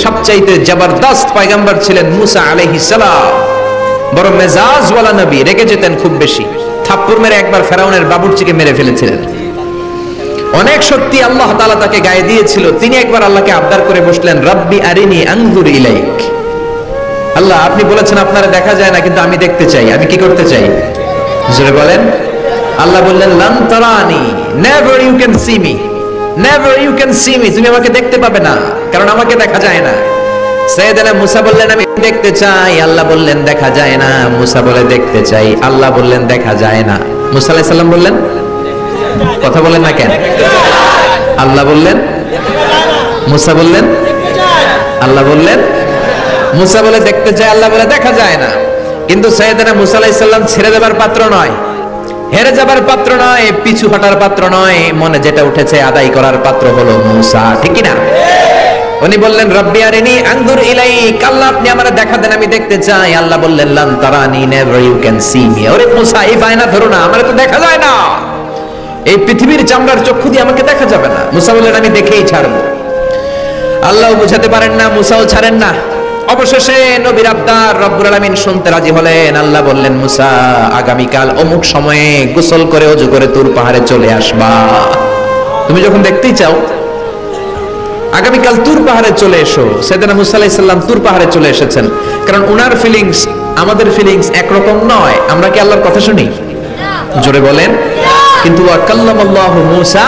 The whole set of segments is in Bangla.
সবচাইতে জবরদস্ত পয়গম্বর ছিলেন মুসা আলাইহিস সালাম। বড় মেজাজওয়ালা নবী, রেগে যেতেন খুব বেশি। থাপ্পড় মেরে একবার ফেরাউনের বাবুর্চিকে মেরে ফেলেছিলেন। অনেক শক্তি আল্লাহ তাআলা তাকে গায়ে দিয়েছিল। তিনি একবার আল্লাহকে আবদার করে বসলেন, রব্বি আরিনি আনজুর ইলাইক। আল্লাহ, আপনি বলেছেন আপনারা দেখা যায় না, কিন্তু আমি দেখতে চাই। আমি কি করতে চাই? জোরে বলেন। আল্লাহ বললেন, লান তারানি, never you can see me, never you can see me. তুমি আমাকে দেখতে পাবে না, কারণ আমাকে দেখা যায় না। সাইয়েদনা মুসা বললেন, আমি দেখতে চাই। আল্লাহ বললেন, দেখা যায় না। মুসা বলে, দেখতে চাই। আল্লাহ বললেন, দেখা যায় না। মুসা আলাইহিস সালাম বললেন, কথা বলেন না কেন? আল্লাহ বললেন, মুসা বললেন, আল্লাহ বললেন, মুসা বলে দেখতে চায়, আল্লাহ বলে দেখা যায় না। কিন্তু সাইয়েদনা মুসা আলাইহিস সালাম ছেড়ে দেবার পাত্র নয়, হেরে যাবার পাত্র নয়, পিছু হটার পাত্র নয়। মনে যেটা উঠেছে আদায় করার পাত্র হলো মুসা, ঠিক কি না? উনি বললেন, রব্বি আরিনি আনজুর ইলাইক। আল্লাহ, আপনি আমারে দেখা দেন, আমি দেখতে চাই। আল্লাহ বললেন, লান তারানি, never you can see me. ওরে মুসা, এই বায়না ধরো না, আমারে তো দেখা যায় না। এই পৃথিবীর চামড়ার চক্ষু দিয়ে আমাকে দেখা যাবে না। মুসা বললেন, আমি দেখেই ছাড়বো। আল্লাহ বুঝাতে পারেন না, মুসাও ছাড়েন না। অবশেষে নবীর আবদার রব্বুল আলামিন শুনতে রাজি হলেন। আল্লাহ বললেন, মুসা, আগামীকাল অমুক সময়ে গোসল করে ওযু করে তুর পাহাড়ে চলে আসবা। তুমি যখন দেখতেই চাও, আগামীকাল তুর পাহাড়ে চলে এসো। সাইয়েদনা মুসা আলাইহিস সালাম তুর পাহাড়ে চলে এসেছেন। কারণ উনার ফিলিংস আমাদের ফিলিংস একরকম নয়। আমরা কি আল্লাহর কথা শুনি? জোরে বলেন। কিন্তু ওয়া কাল্লামাল্লাহু মুসা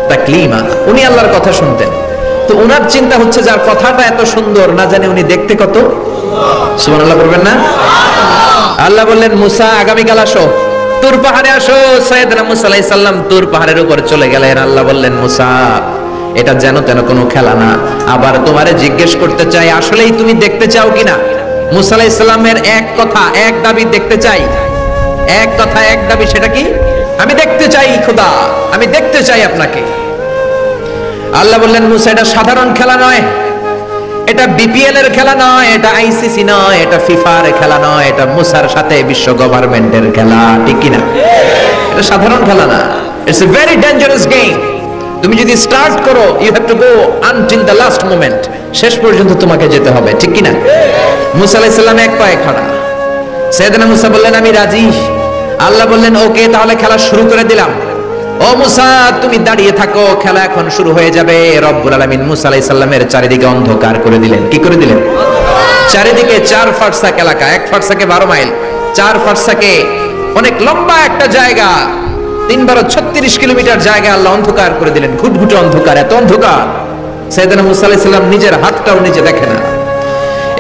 তাকলিমা, উনি আল্লাহর কথা শুনতেন। তো উনার চিন্তা হচ্ছে, যার কথাটা এত সুন্দর, না জানি উনি দেখতে কত সুবহানাল্লাহ করবেন না? আল্লাহ বললেন, মুসা, আগামীকাল আসো, তুর পাহাড়ে আসো। সাইয়েদনা মুসা আলাইহিস সালাম তুর পাহাড়ের উপর চলে গেলেন। আল্লাহ বললেন, মুসা, এটা যেন তেন কোনো খেলা না। আবার তোমারে জিজ্ঞেস করতে চাই, আসলেই তুমি দেখতে চাও কিনা? মুসা আলাইহিস সালামের এক কথা এক দাবি, দেখতে চাই। এক কথা এক দাবি, সেটা কি? আমি দেখতে চাই খোদা, আমি দেখতে চাই আপনাকে। আল্লাহ বললেন, মুসা, এটা সাধারণ খেলা নয়, এটা বিপিএল এর খেলা নয়, এটা আইসিসি নয়, এটা ফিফার খেলা নয়, এটা মুসার সাথে বিশ্ব গভর্নমেন্টের খেলা, ঠিক কিনা? এটা সাধারণ খেলা না। It's a very dangerous game. তুমি যদি স্টার্ট করো, you have to go until the last moment. শেষ পর্যন্ত তোমাকে যেতে হবে, ঠিক কিনা? মুসা আলাইহিস সালাম এক পায়ে খাড়া। সাইয়েদনা মুসা বললেন, আমি রাজি। আল্লাহ বললেন, ওকে, তাহলে খেলা শুরু করে দিলাম। ও মুসা, তুমি দাঁড়িয়ে থাকো, খেলা এখন শুরু হয়ে যাবে। রব্বুল আলামিন মুসা আলাইহিস সালামের চারিদিকে অন্ধকার করে দিলেন। কি করে দিলেন? চারিদিকে 4 ফারসাক এলাকা, 1 ফারসাকে 12 মাইল, 4 ফারসাকে অনেক লম্বা একটা জায়গা, 3-36 কিলোমিটার জায়গা আল্লাহ অন্ধকার করে দিলেন। ঘুটঘুটে অন্ধকার, এত অন্ধকার সাইয়েদনা মুসা আলাইহিস সালাম নিজের হাতটাও নিচে দেখে না।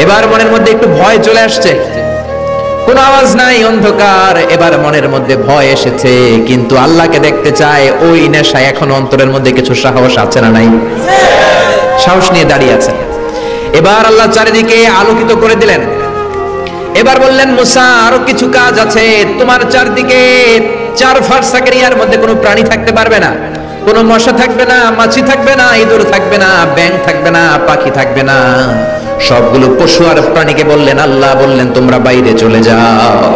এবার মনের মধ্যে একটু ভয় চলে আসছে। কোন আওয়াজ নাই, অন্ধকার। এবার মনের মধ্যে ভয় এসেছে, কিন্তু আল্লাহকে দেখতে চায়। ওই নেশা এখন অন্তরের মধ্যে কিছু সাহস আছে না নাই? সাহস নিয়ে দাঁড়িয়ে আছে। এবার আল্লাহ চারিদিকে আলোকিত করে দিলেন। এবার বললেন, মুসা, আরো কিছু কাজ আছে। তোমার চারদিকে 4 ফারসাক এরিয়ার মধ্যে কোনো প্রাণী থাকতে পারবে না। কোনো মশা থাকবে না, মাছি থাকবে না, ইঁদুর থাকবে না, ব্যাঙ থাকবে না, পাখি থাকবে না। সবগুলো পশু আর প্রাণীকে বললেন, আল্লাহ বললেন, তোমরা বাইরে চলে যাও,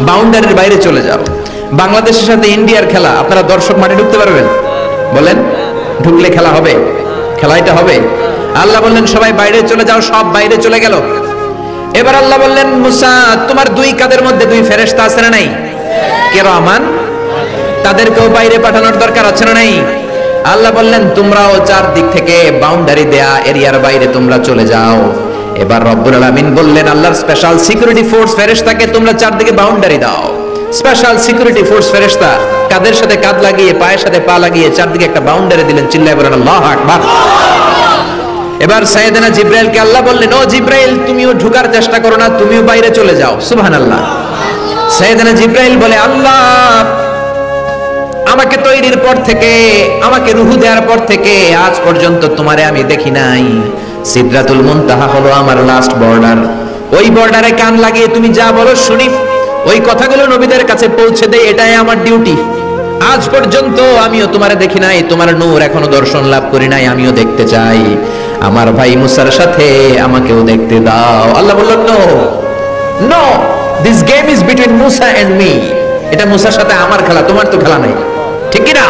বাউন্ডারির বাইরে চলে যাও। বাংলাদেশের সাথে ইন্ডিয়ার খেলা, আপনারা দর্শক মাঠে ঢুকতে পারবেন? বলেন, ঢুকলে খেলা হবে? খেলাটা হবে? আল্লাহ বললেন, সবাই বাইরে চলে যাও। সব বাইরে চলে গেল। এবার আল্লাহ বললেন, মুসা, তোমার 2 কাঁধের মধ্যে 2 ফেরেশতা আছে না নাই? কিরামান, তাদেরকেও বাইরে পাঠানোর দরকার আছে না নাই? আল্লাহ বললেন, তোমরাও 4 দিক থেকে বাউন্ডারি দেয়া এরিয়ার বাইরে তোমরা চলে যাও। এবার রব্বুল আলামিন বললেন, আল্লাহর স্পেশাল সিকিউরিটি ফোর্স ফেরেশতাকে তোমরা 4 দিকে বাউন্ডারি দাও। স্পেশাল সিকিউরিটি ফোর্স ফেরেশতা কাদের সাথে কাঁধ লাগিয়ে, পায়ের সাথে পা লাগিয়ে 4 দিকে একটা বাউন্ডারি দিলেন। চিল্লায় বলেন, আল্লাহু আকবার। এবার সাইয়েদনা জিবরাইলকে আল্লাহ বললেন, ও জিবরাইল, তুমিও ঢোকার চেষ্টা করো না, তুমিও বাইরে চলে যাও। সুবহানাল্লাহ। সাইয়েদনা জিবরাইল বলে, আল্লাহ, আমাকে তৈরির পর থেকে, আমাকে রূহ দেওয়ার পর থেকে আজ পর্যন্ত তোমারে আমি দেখি নাই। সিদরাতুল মুনতাহা হলো আমার লাস্ট বর্ডার। ওই বর্ডারে কান লাগিয়ে তুমি যা বলো শুনি, ওই কথাগুলো নবীদের কাছে পৌঁছে দেই, এটাই আমার ডিউটি। আজ পর্যন্ত আমিও তোমারে দেখি নাই, তোমার নূর এখনো দর্শন লাভ করি নাই, আমিও দেখতে চাই। আমার ভাই মুসার সাথে আমাকেও দেখতে দাও। আল্লাহ বললেন, no no, this game is between Musa and me. এটা মুসার সাথে আমার খেলা, তোমার তো খেলা নাই, ঠিক কি না?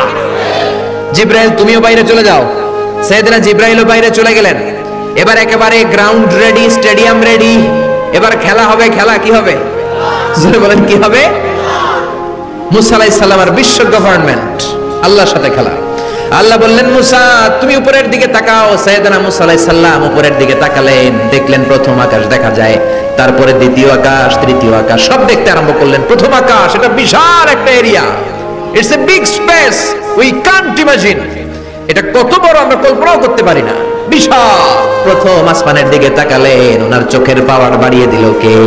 জিবরাইল, তুমিও বাইরে চলে যাও। সাইয়েদনা জিবরাইলও বাইরে চলে গেলেন। এবার একেবারে গ্রাউন্ড রেডি, স্টেডিয়াম রেডি, এবার খেলা হবে। খেলা কি হবে? জোরে বলেন কি হবে? মুসা আলাইহিস সালামের বিশ্ব গভর্নমেন্ট, আল্লাহর সাথে খেলা। আল্লাহ বললেন মুসা তুমি উপরের দিকে তাকাও। সাইয়েদনা মুসা আলাইহিস সালাম উপরের দিকে তাকালেন, দেখলেন প্রথম আকাশ দেখা যায়, তারপরে দ্বিতীয় আকাশ, তৃতীয় আকাশ, সব দেখতে আরম্ভ করলেন। প্রথম আকাশ, এটা বিশাল একটা area, it's a big space, we can't imagine. এটা কত বড় আমরা কল্পনাও করতে পারি না, বিশাল। প্রথম আসমানের দিকে তাকালেন, ওনার চোখের পাওয়ার বাড়িয়ে দিল কে?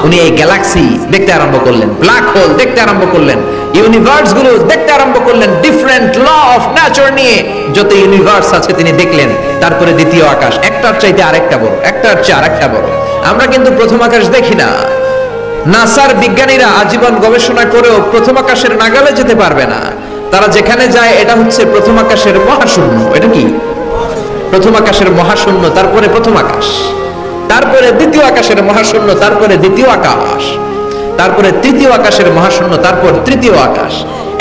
উনি এই গ্যালাক্সি দেখতে আরম্ভ করলেন, ব্ল্যাক হোল দেখতে আরম্ভ করলেন, ইউনিভার্স গুলো দেখতে আরম্ভ করলেন, ডিফারেন্ট ল অফ নেচার নিয়ে যত ইউনিভার্স আছে তিনি দেখলেন। তারপরে দ্বিতীয় আকাশ, একটার চাইতে আরেকটা বড়, একটার চেয়ে আরেকটা বড়। আমরা কিন্তু প্রথম আকাশ দেখি না। নাসার বিজ্ঞানীরা আজীবন গবেষণা করেও প্রথম আকাশের নাগালে যেতে পারবে না। তারা যেখানে যায় এটা হচ্ছে প্রথম আকাশের মহাশূন্য। এটা কি? প্রথম আকাশের মহাশূন্য, তারপরে প্রথম আকাশ, তারপরে দ্বিতীয় আকাশের মহাশূন্য, তারপরে দ্বিতীয় আকাশ, তারপরে তৃতীয় আকাশের মহাশূন্য, তারপর তৃতীয় আকাশ।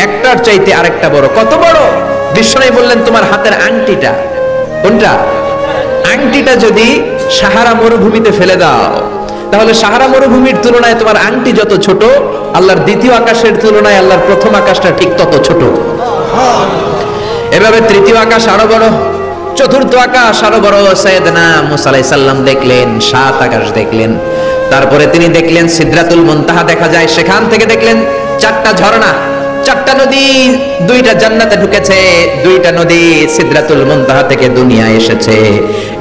একটার চাইতে আরেকটা বড়। কত বড়? বিশ্বনবী বললেন তোমার হাতের আংটিটা, কোনটা? আংটিটা যদি সাহারা মরুভূমিতে ফেলে দাও, তাহলে সাহারা মরুভূমির তুলনায় তোমার আংটি যত ছোট, আল্লাহর দ্বিতীয় আকাশের তুলনায় আল্লাহর প্রথম আকাশটা ঠিক তত ছোট। এভাবে তৃতীয় আকাশ আরো বড়, চতুর্থ আকাশ আরো বড়। সাইয়েদনা মুসা আলাইহিস সালাম দেখলেন, সাত আকাশ দেখলেন। তারপরে তিনি দেখলেন সিদরাতুল মুনতাহা দেখা যায়, সেখান থেকে দেখলেন চারটা ঝর্ণা, চারটা নদী, দুইটা জান্নাতে ঢুকেছে, দুইটা নদী সিদরাতুল মুনতাহা থেকে দুনিয়ায় এসেছে।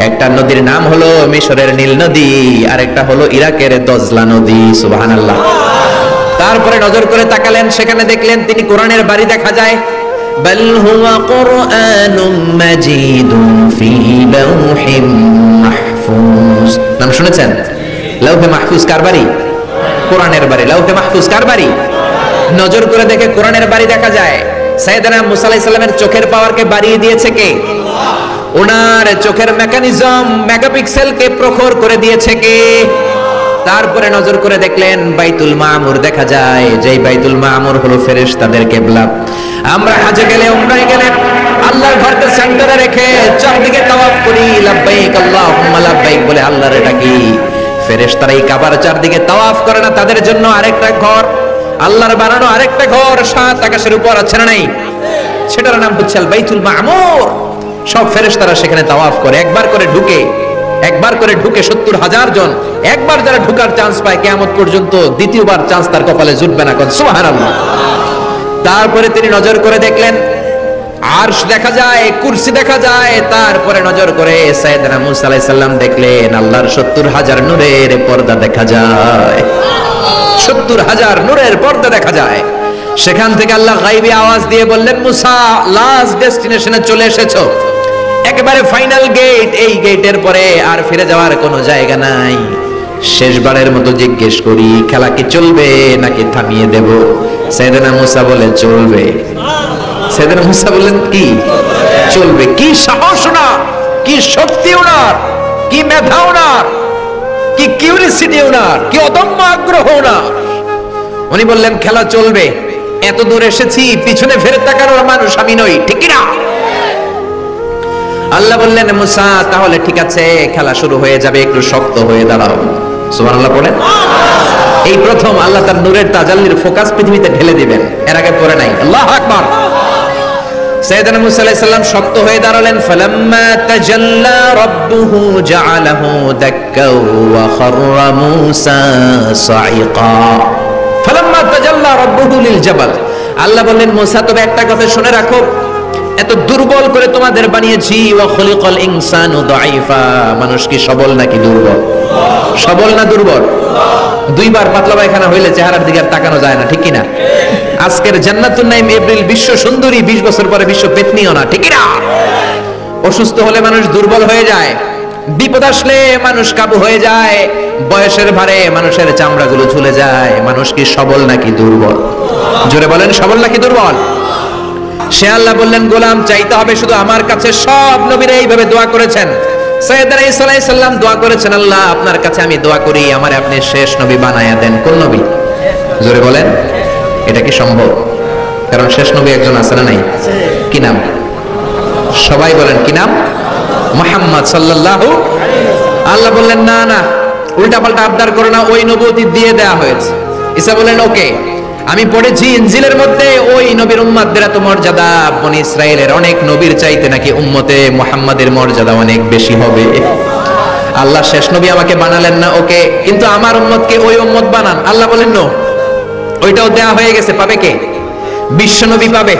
একটা নদীর নাম হলো মিশরের নীল নদী, আর একটা হলো ইরাকের দজলা নদী। সুবহানাল্লাহ। তারপরে নজর করে তাকালেন, সেখানে দেখলেন তিনি কোরআনের বাড়ি দেখা যায়। বাল হুয়া কুরআনুম মাজিদুন ফি লাওহিম মাহফুজ। নাম শুনেছেন? লাওহে মাহফুজ কার বাড়ি? কোরআনের বাড়ি। লাওহে মাহফুজ কার বাড়ি? নজর করে দেখে কোরআনের বাড়ি দেখা যায়। সাইয়েদনা মুসা আলাইহিস সালামের চোখের পাওয়ারকে বাড়িয়ে দিয়েছে কে? ওনার চোখের মেকানিজম, মেগাপিক্সেলকে প্রখর করে দিয়েছে কে? তারপরে নজর করে দেখলেন বাইতুল মামুর দেখা যায়, যেই বাইতুল মামুর হলো ফেরেশতাদের কিবলা। আমরা হজে গেলে, উমরায় গেলে আল্লাহর ঘরকে সেন্টারে রেখে চারদিকে তাওয়াফ করি, লাব্বাইক আল্লাহুম্মা লাব্বাইক বলে আল্লাহর ডাকি। ফেরেশতারা এই কাবার চারদিকে তাওয়াফ করে না, তাদের জন্য আরেকটা ঘর, আল্লাহর বানানো আরেকটা ঘর সাত আকাশের উপর আছে না নাই? সেটার নাম হচ্ছে আল বাইতুল মামুর। সব ফেরেশতারা সেখানে তাওয়াফ করে, একবার করে ঢুকে 70,000 জন। একবার যারা ঢোকার চান্স পায় কিয়ামত পর্যন্ত দ্বিতীয়বার চান্স তার কপালে জুটবে না। কোন সুবহানাল্লাহ। তারপরে তিনি নজর করে দেখলেন আরশ দেখা যায়, কুরসি দেখা যায়। তারপরে নজর করে সাইয়েদনা মুসা আলাইহিস সালাম দেখলেন আল্লাহর 70,000 নূরের পর্দা দেখা যায়। 70,000 নূরের পর্দা দেখা যায়। সেখান থেকে আল্লাহ গায়বী আওয়াজ দিয়ে বললেন মুসা, লাস্ট ডেস্টিনেশনে চলে এসেছো, একেবারে ফাইনাল গেট। এই গেটের পরে আর ফিরে যাওয়ার কোনো জায়গা নাই। শেষবারের মতো জিজ্ঞেস করি, খেলা কি চলবে নাকি থামিয়ে দেব? সাইয়েদনা মুসা বলে চলবে। সাইয়েদনা মুসা বললেন কি চলবে? কি সাহস ওনার, কি শক্তি ওনার, কি মেধা ওনার, কি কিউরিসিটি ওনার, কি অদম্য আগ্রহ ওনার। উনি বললেন খেলা চলবে, এত দূর এসেছি, পিছনে ফেরত তাকানোর মানুষ আমি নই, ঠিক না? আল্লাহ বললেন মুসা তাহলে ঠিক আছে, খেলা শুরু হয়ে যাবে, একটু শক্ত হয়ে দাঁড়াও। সুবহানাল্লাহ পড়েন। এই প্রথম আল্লাহ তার নূরের তাজাল্লির ফোকাস পৃথিবীতে ঢেলে দিবেন, এর আগে পড়ে নাই। আল্লাহু আকবার। সাইয়েদনা মুসা আলাইহিস সালাম শক্ত হয়ে দাঁড়ালেন। ফালাম্মা তাজাল্লা রাব্বুহু জাআলাহু দাক্কা ওয়া খাররা মুসা সাইকা। ফালাম্মা তাজাল্লা রাব্বুহু লিল জাবাল। আল্লাহ বললেন মুসা তবে একটা কথা শুনে রাখো, এত দুর্বল করে তোমাদের বানিয়েছি। ওয়া খুলিকাল ইনসানু দাঈফা। মানুষ কি সবল নাকি দুর্বল? সবল না দুর্বল? দুইবার পাতলা পায়খানা হইলে চেহারার দিকে আর তাকানো যায় না, ঠিক কি না? আজকের জান্নাতুন নাইম এপ্রিল বিশ্ব সুন্দরী, 20 বছর পরে বিশ্ব পেতনিও না, ঠিক কি না? অসুস্থ হলে মানুষ দুর্বল হয়ে যায়, বিপদ আসলে মানুষ কাবু হয়ে যায়, বয়সের ভারে মানুষের চামড়াগুলো ঝুলে যায়। মানুষ কি সবল নাকি দুর্বল? জোরে বলেন, সবল নাকি দুর্বল? সে আল্লাহ বললেন গোলাম চাইতে হবে শুধু আমার কাছে। সব নবীরা এইভাবে দোয়া করেছেন। সাইয়েদনা ঈসা আলাইহিস সালাম দোয়া করেছেন, আল্লাহ আপনার কাছে আমি দোয়া করি আমারে আপনি শেষ নবী বানায়া দেন। কোন নবী? জোরে বলেন। এটা কি সম্ভব? কারণ শেষ নবী একজন আছে না নাই? কি নাম? সবাই বলেন কি নাম? মুহাম্মদ সাল্লাল্লাহু। আল্লাহ বললেন না না, উল্টা পাল্টা আবদার করো না, ওই নবুয়তি দিয়ে দেয়া হয়েছে। ঈসা বললেন ওকে, আমি পড়েছি ইনজিলের মধ্যে ওই নবীর উম্মতদের এত মর্যাদা, বনি ইসরাইলের অনেক নবীর চাইতে নাকি উম্মতে মুহাম্মাদের মর্যাদা অনেক বেশি হবে। আল্লাহ শেষ নবী আমাকে বানালেন না, ওকে, কিন্তু আমার উম্মতকে ওই উম্মত বানান। আল্লাহ বলেন নো, ওইটাও দেয়া হয়ে গেছে। পাবে কে? বিশ্বনবী পাবে।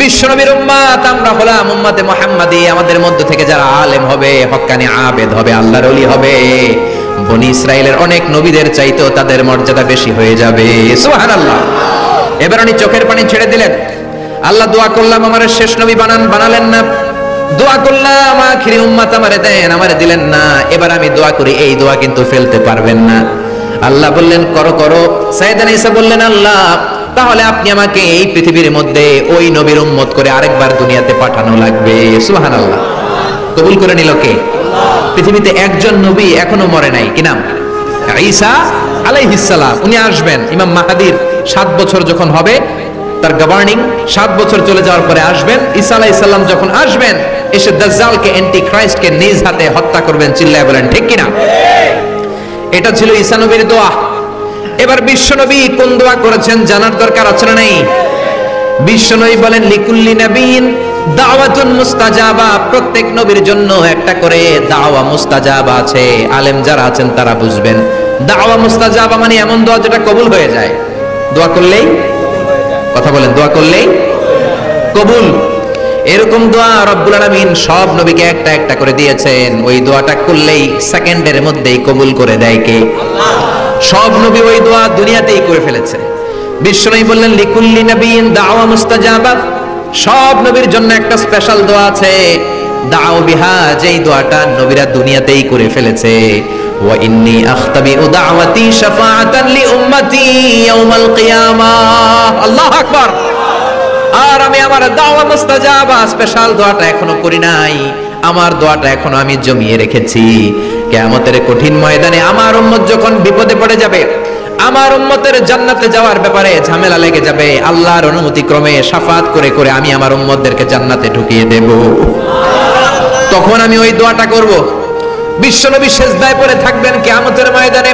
বিশ্বনবীর উম্মত আমরা হলাম উম্মতে মুহাম্মাদি। আমাদের মধ্য থেকে যারা আলেম হবে, হক্কানি আবেদ হবে, আল্লাহর ওলি হবে, বনি ইসরাইলের অনেক নবীদের চাইতেও তাদের মর্যাদা বেশি হয়ে যাবে। সুবহানাল্লাহ। এবার উনি চোখের পানি ছেড়ে দিলেন। আল্লাহ দোয়া করলাম আমার শেষ নবী বানান, বানালেন না। দোয়া করলাম আখিরি উম্মত আমারে দেন, আমারে দিলেন না। এবার আমি দোয়া করি, এই দোয়া কিন্তু ফেলতে পারবেন না। আল্লাহ বললেন করো করো। সাইয়েদনা ঈসা বললেন আল্লাহ তাহলে আপনি আমাকে এই পৃথিবীর মধ্যে ওই নবীর উম্মত করে আরেকবার দুনিয়াতে পাঠানো লাগবে। সুবহানাল্লাহ। কবুল করে নিল কে? পৃথিবীতে একজন নবী এখনো মরে নাই, কি নাম? ঈসা আলাইহিস সালাম। উনি আসবেন। ইমাম মাহদির 7 বছর যখন হবে, তার গভর্নিং 7 বছর চলে যাওয়ার পরে আসবেন। ঈসা আলাইহিস সালাম যখন আসবেন, এসে দাজ্জালকে, অ্যান্টি ক্রাইস্টকে নিজ হাতে হত্যা করবেন। চিল্লায় বলেন ঠিক কিনা? এটা ছিল ঈসা নবীর দোয়া। এবার বিশ্বনবী কোন দোয়া করেছেন জানার দরকার আছে না নাই? বিশ্বনবী বলেন লিকুল্লি নবীন দাওয়াতুন মুস্তাজাবা। প্রত্যেক নবীর জন্য একটা করে দাওয়া মুস্তাজাবা আছে। আলেম যারা আছেন তারা বুঝবেন। দাওয়া মুস্তাজাবা মানে এমন দোয়া যেটা কবুল হয়ে যায়। দোয়া করলেই, কথা বলেন, দোয়া করলেই কবুল। এরকম দোয়া রব্বুল আলামিন সব নবীকে একটা একটা করে দিয়েছেন। ওই দোয়াটা করলেই সেকেন্ডের মধ্যেই কবুল করে দেয় কে? আল্লাহ। সব নবী ওই দোয়া দুনিয়াতেই করে ফেলেছে। বিশ্বনবী বললেন লিকুল্লি নবিয়্যিন দাওয়া মুস্তাজাবা। সব নবীর জন্য একটা স্পেশাল দোয়া আছে, দাও বিহা, যেই দোয়াটা নবীরা দুনিয়াতেই করে ফেলেছে। ওয়া ইন্নী আখতাবিউ দাওয়াতি শাফাআতান লি উম্মতি ইয়াউমাল কিয়ামাহ। আল্লাহু আকবার। আর আমি আমার দাওয়া মুস্তাজাবা স্পেশাল দোয়াটা এখনো করি নাই। আমার দোয়াটা এখনো আমি জমিয়ে রেখেছি। কিয়ামতের কঠিন ময়দানে আমার উম্মত যখন বিপদে পড়ে যাবে, আমার উম্মতের জান্নাতে যাওয়ার ব্যাপারে ঝামেলা লেগে যাবে, আল্লাহর অনুমতি ক্রমে শাফাত করে করে আমি আমার উম্মতদেরকে জান্নাতে ঢুকিয়ে দেব। তখন আমি ওই দোয়াটা করব। বিশ্বনবী সিজদায় পড়ে থাকবেন কিয়ামতের ময়দানে।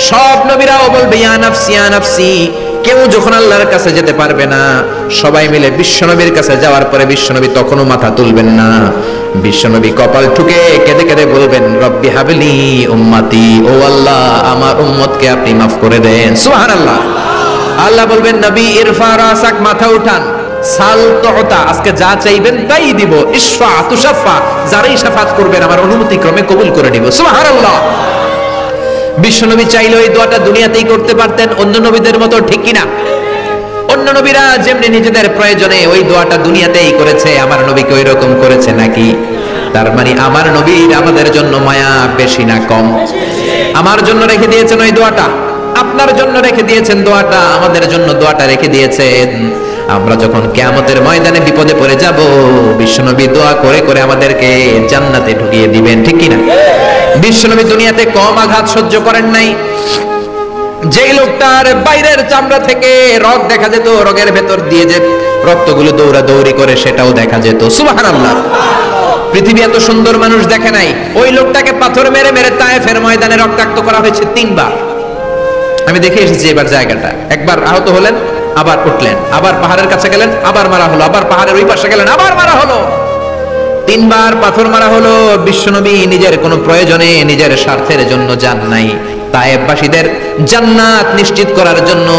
সব নবীরাও বলবে ইয়া নাফসি ইয়া নাফসি। কেউ যখন আল্লাহর কাছে যেতে পারবে না, সবাই মিলে বিশ্বনবীর কাছে যাওয়ার পরে বিশ্বনবী তখনও মাথা তুলবেন না। বিশ্বনবী কপাল ঠুকে কেঁদে কেঁদে বলবেন রব্বি হাবলি উম্মতি। ও আল্লাহ আমার উম্মতকে আপনি মাফ করে দেন। সুবহানাল্লাহ। আল্লাহ বলবেন নবী ইরফা রাসাক, মাথা উঠান, সাল তুতা, আজকে যা চাইবেন তাই দিব। ইশফা তুশাফা, যারাই শাফাত করবেন আমার অনুমতি ক্রমে কবুল করে নিব। সুবহানাল্লাহ। বিশ্বনবী চাইলে ওই দোয়াটা দুনিয়াতেই করতে পারতেন অন্য নবীদের মতো, ঠিক কিনা? অন্য নবীরা যেমনি নিজেদের প্রয়োজনে ওই দোয়াটা দুনিয়াতেই করেছে, আমার নবীকে ওই রকম করেছে নাকি? তার মানে আমার নবীর আমাদের জন্য মায়া বেশি না কম? আমার জন্য রেখে দিয়েছেন ওই দোয়াটা, আপনার জন্য রেখে দিয়েছেন দোয়াটা, আমাদের জন্য দোয়াটা রেখে দিয়েছেন। আমরা যখন কিয়ামতের ময়দানে বিপদে পড়ে যাব, বিশ্বনবী দোয়া করে করে আমাদেরকে জান্নাতে ঢুকিয়ে দিবেন, ঠিক কিনা? বিশ্বনবী দুনিয়াতে কম আঘাত সহ্য করেন নাই। যেই লোকটার বাইরের চামড়া থেকে রগ দেখা যেত, রগের ভেতর দিয়ে যে রক্তগুলো দৌড়াদৌড়ি করে সেটাও দেখা যেত। সুবহানাল্লাহ। পৃথিবী এত সুন্দর মানুষ দেখে নাই। ওই লোকটাকে পাথর মেরে মেরে তায়েফের ময়দানে রক্তাক্ত করা হয়েছে 3 বার। আমি দেখে এসেছি এবার জায়গাটা। একবার আহত হলেন, আবার উঠলেন, আবার পাহাড়ের কাছে গেলেন, আবার মারা হলো, আবার পাহাড়ের ওই পাশে গেলেন, আবার মারা হলো। 3 বার পাথর মারা হলো। বিশ্বনবী নিজের কোনো প্রয়োজনে, নিজের স্বার্থের জন্য যান নাই। তায়েফবাসীদের জান্নাত নিশ্চিত করার জন্য,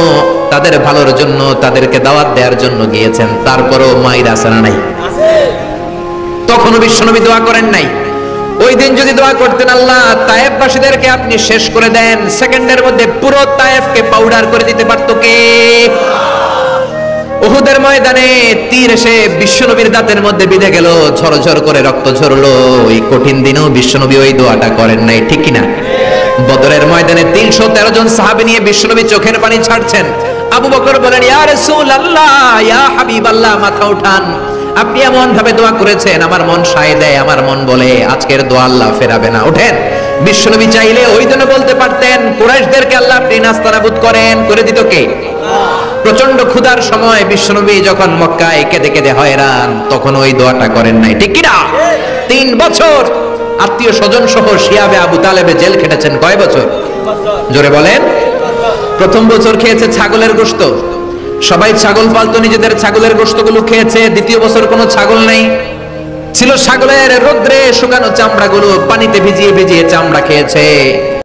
তাদের ভালোর জন্য, তাদেরকে দাওয়াত দেওয়ার জন্য গিয়েছেন। তারপরও মায়ের আসানা নাই, তখনও বিশ্বনবী দোয়া করেন নাই। ওই দিন যদি দোয়া করতেন আল্লাহ তায়েফবাসীদেরকে আপনি শেষ করে দেন, সেকেন্ডের মধ্যে পুরো তায়েফকে পাউডার করে দিতে পারতো কে? উহুদের ময়দানে তীর এসে বিশ্বনবীর দাঁতের মধ্যে বিঁধে গেল, ঝরঝর করে রক্ত ঝরলো। ওই কঠিন দিনেও বিশ্বনবী ওই দোয়াটা করেন নাই, ঠিক কিনা? বদরের ময়দানে 313 জন সাহাবী নিয়ে বিশ্বনবী চোখের পানি ছাড়ছেন। আবু বকর বলেন ইয়া রাসূলুল্লাহ, ইয়া হাবিবাল্লাহ, মাথা উঠান। আপনি এমন ভাবে দোয়া করেছেন, আমার মন সায় দেয়, আমার মন বলে আজকের দোয়া আল্লাহ ফেরাবে না, ওঠেন। বিশ্বনবী চাইলে ওই দিনে বলতে পারতেন কুরাইশদেরকে আল্লাহ আপনি নাস্তানাবুদ করেন, করে দিত কে? প্রচন্ড ক্ষুধার সময় বিশ্বনবী যখন মক্কায় কেঁদে কেঁদে হয়রান, তখন ওই দোয়াটা করেন নাই, ঠিক কিনা? 3 বছর আত্মীয় স্বজন সহ শিয়াবে আবু তালেবে জেল খেটেছেন কয় বছর? জোরে বলেন। প্রথম বছর খেয়েছে ছাগলের গোশত, সবাই ছাগল পালতো, নিজেদের ছাগলের গোশতগুলো খেয়েছে। দ্বিতীয় বছর কোনো ছাগল নেই, ছিল ছাগলের রোদ্রে শুকানো চামড়াগুলো, পানিতে ভিজিয়ে ভিজিয়ে চামড়া খেয়েছে।